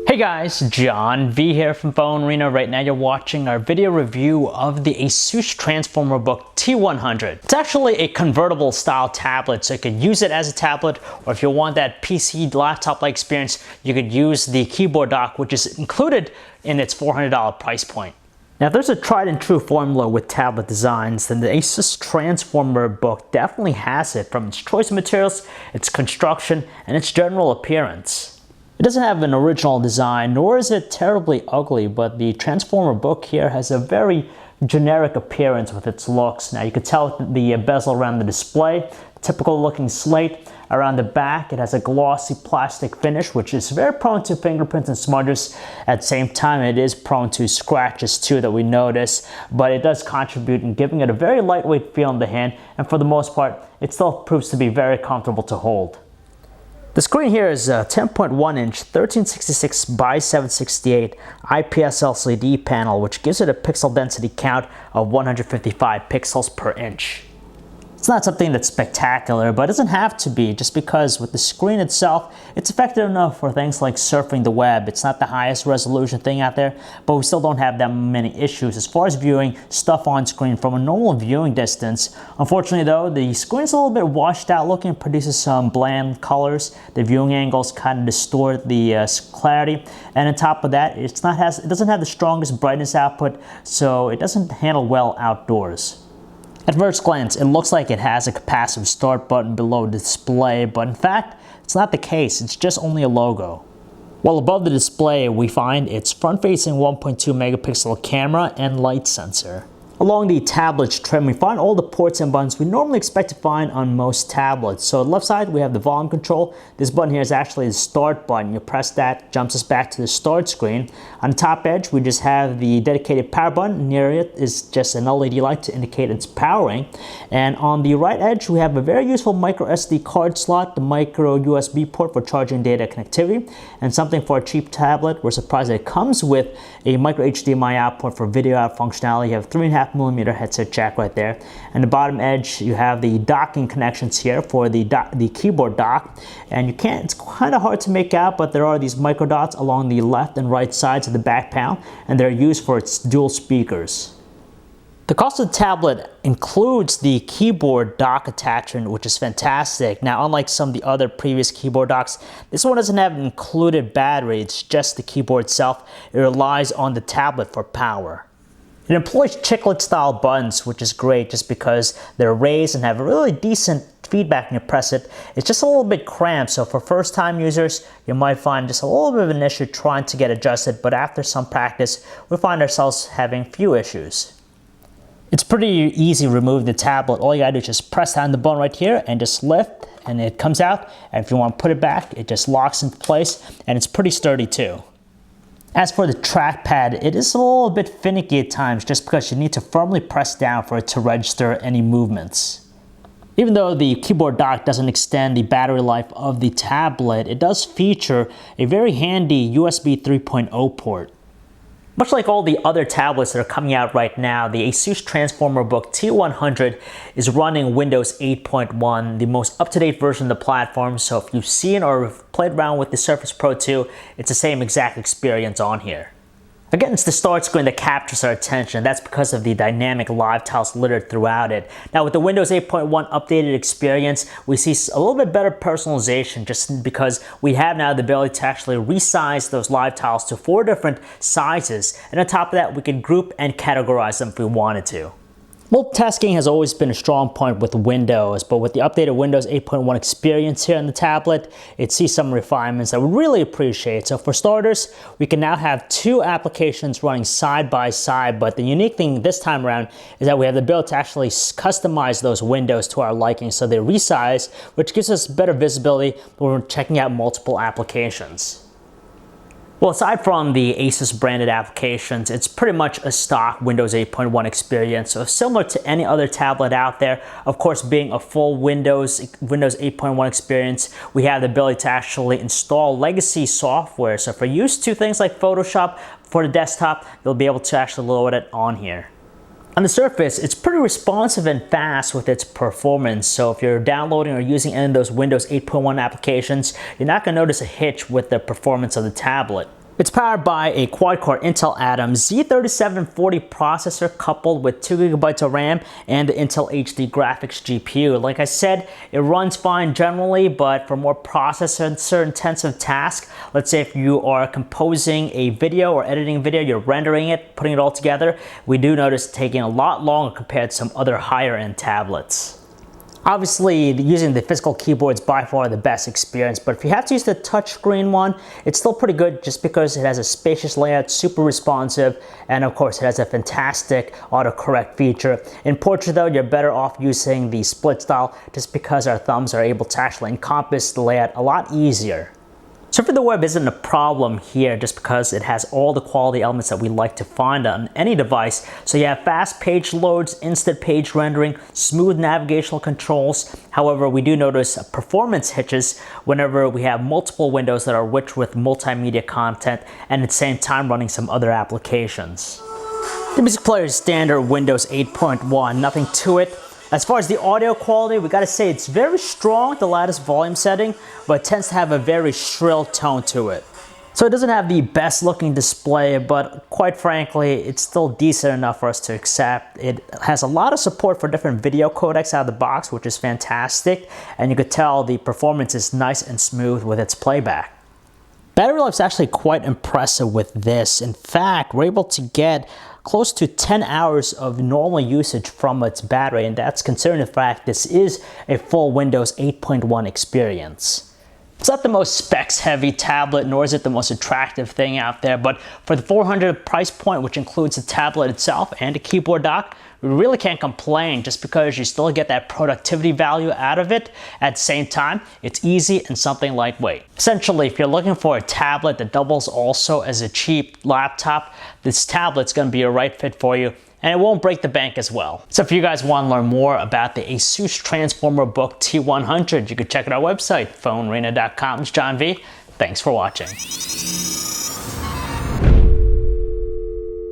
Hey guys, John V here from Phone Arena. Right now you're watching our video review of the Asus Transformer Book T100. It's actually a convertible style tablet, so you could use it as a tablet, or if you want that PC laptop-like experience, you could use the keyboard dock, which is included in its $400 price point. Now, if there's a tried and true formula with tablet designs, then the Asus Transformer Book definitely has it, from its choice of materials, its construction, and its general appearance. It doesn't have an original design, nor is it terribly ugly, but the Transformer Book here has a very generic appearance with its looks. Now, you can tell the bezel around the display, typical looking slate. Around the back, it has a glossy plastic finish, which is very prone to fingerprints and smudges. At the same time, it is prone to scratches too that we notice, but it does contribute in giving it a very lightweight feel in the hand, and for the most part, it still proves to be very comfortable to hold. The screen here is a 10.1-inch 1366 by 768 IPS LCD panel, which gives it a pixel density count of 155 pixels per inch. It's not something that's spectacular, but it doesn't have to be, just because with the screen itself, it's effective enough for things like surfing the web. It's not the highest resolution thing out there, but we still don't have that many issues as far as viewing stuff on screen from a normal viewing distance. Unfortunately though, the screen is a little bit washed out looking, produces some bland colors. The viewing angles kind of distort the clarity, and on top of that, it doesn't have the strongest brightness output, so it doesn't handle well outdoors. At first glance, it looks like it has a capacitive start button below the display, but in fact, it's not the case. It's just only a logo. While above the display, we find its front-facing 1.2 megapixel camera and light sensor. Along the tablet's trim, we find all the ports and buttons we normally expect to find on most tablets. So on the left side, we have the volume control. This button here is actually the start button. You press that, jumps us back to the start screen. On the top edge, we just have the dedicated power button. Near it is just an LED light to indicate it's powering. And on the right edge, we have a very useful micro SD card slot, the micro USB port for charging data connectivity, and something for a cheap tablet. We're surprised that it comes with a micro HDMI output for video out functionality. You have 3.5mm headset jack right there. And the bottom edge, you have the docking connections here for the keyboard dock. And it's kind of hard to make out, but there are these micro dots along the left and right sides of the back panel, and they're used for its dual speakers. The cost of the tablet includes the keyboard dock attachment, which is fantastic. Now, unlike some of the other previous keyboard docks, this one doesn't have an included battery. It's just the keyboard itself. It relies on the tablet for power. It employs chiclet style buttons, which is great just because they're raised and have a really decent feedback when you press it. It's just a little bit cramped, so for first time users, you might find just a little bit of an issue trying to get adjusted, but after some practice, we find ourselves having few issues. It's pretty easy to remove the tablet. All you gotta do is just press down the button right here and just lift, and it comes out. And if you want to put it back, it just locks into place, and it's pretty sturdy too. As for the trackpad, it is a little bit finicky at times just because you need to firmly press down for it to register any movements. Even though the keyboard dock doesn't extend the battery life of the tablet, it does feature a very handy USB 3.0 port. Much like all the other tablets that are coming out right now, the Asus Transformer Book T100 is running Windows 8.1, the most up-to-date version of the platform. So if you've seen or played around with the Surface Pro 2, it's the same exact experience on here. Again, it's the start screen that captures our attention. That's because of the dynamic live tiles littered throughout it. Now, with the Windows 8.1 updated experience, we see a little bit better personalization just because we have now the ability to actually resize those live tiles to 4 different sizes. And on top of that, we can group and categorize them if we wanted to. Multitasking has always been a strong point with Windows, but with the updated Windows 8.1 experience here on the tablet, it sees some refinements that we really appreciate. So for starters, we can now have 2 applications running side by side, but the unique thing this time around is that we have the ability to actually customize those windows to our liking, so they resize, which gives us better visibility when we're checking out multiple applications. Well, aside from the Asus branded applications, it's pretty much a stock Windows 8.1 experience, so similar to any other tablet out there. Of course, being a full Windows 8.1 experience, we have the ability to actually install legacy software. So if you're used to things like Photoshop for the desktop, you'll be able to actually load it on here. On the surface, it's pretty responsive and fast with its performance, so if you're downloading or using any of those Windows 8.1 applications, you're not going to notice a hitch with the performance of the tablet. It's powered by a quad-core Intel Atom Z3740 processor coupled with 2GB of RAM and the Intel HD graphics GPU. Like I said, it runs fine generally, but for more processor-intensive tasks, let's say if you are composing a video or editing a video, you're rendering it, putting it all together, we do notice it taking a lot longer compared to some other higher-end tablets. Obviously, using the physical keyboard is by far the best experience, but if you have to use the touchscreen one, it's still pretty good just because it has a spacious layout, super responsive, and of course it has a fantastic autocorrect feature. In portrait though, you're better off using the split style just because our thumbs are able to actually encompass the layout a lot easier. Surfing the web isn't a problem here just because it has all the quality elements that we like to find on any device. So you have fast page loads, instant page rendering, smooth navigational controls. However, we do notice performance hitches whenever we have multiple windows that are rich with multimedia content and at the same time running some other applications. The music player is standard Windows 8.1, nothing to it. As far as the audio quality, we gotta say it's very strong, the lattice volume setting, but it tends to have a very shrill tone to it. So it doesn't have the best looking display, but quite frankly, it's still decent enough for us to accept. It has a lot of support for different video codecs out of the box, which is fantastic, and you could tell the performance is nice and smooth with its playback. Battery life is actually quite impressive with this. In fact, we're able to get close to 10 hours of normal usage from its battery, and that's considering the fact this is a full Windows 8.1 experience. It's not the most specs heavy tablet, nor is it the most attractive thing out there, but for the $400 price point, which includes the tablet itself and a keyboard dock, we really can't complain just because you still get that productivity value out of it. At the same time, it's easy and something lightweight. Essentially, if you're looking for a tablet that doubles also as a cheap laptop, this tablet's going to be a right fit for you, and it won't break the bank as well. So if you guys want to learn more about the Asus Transformer Book T100, you can check out our website, phonearena.com. It's John V. Thanks for watching.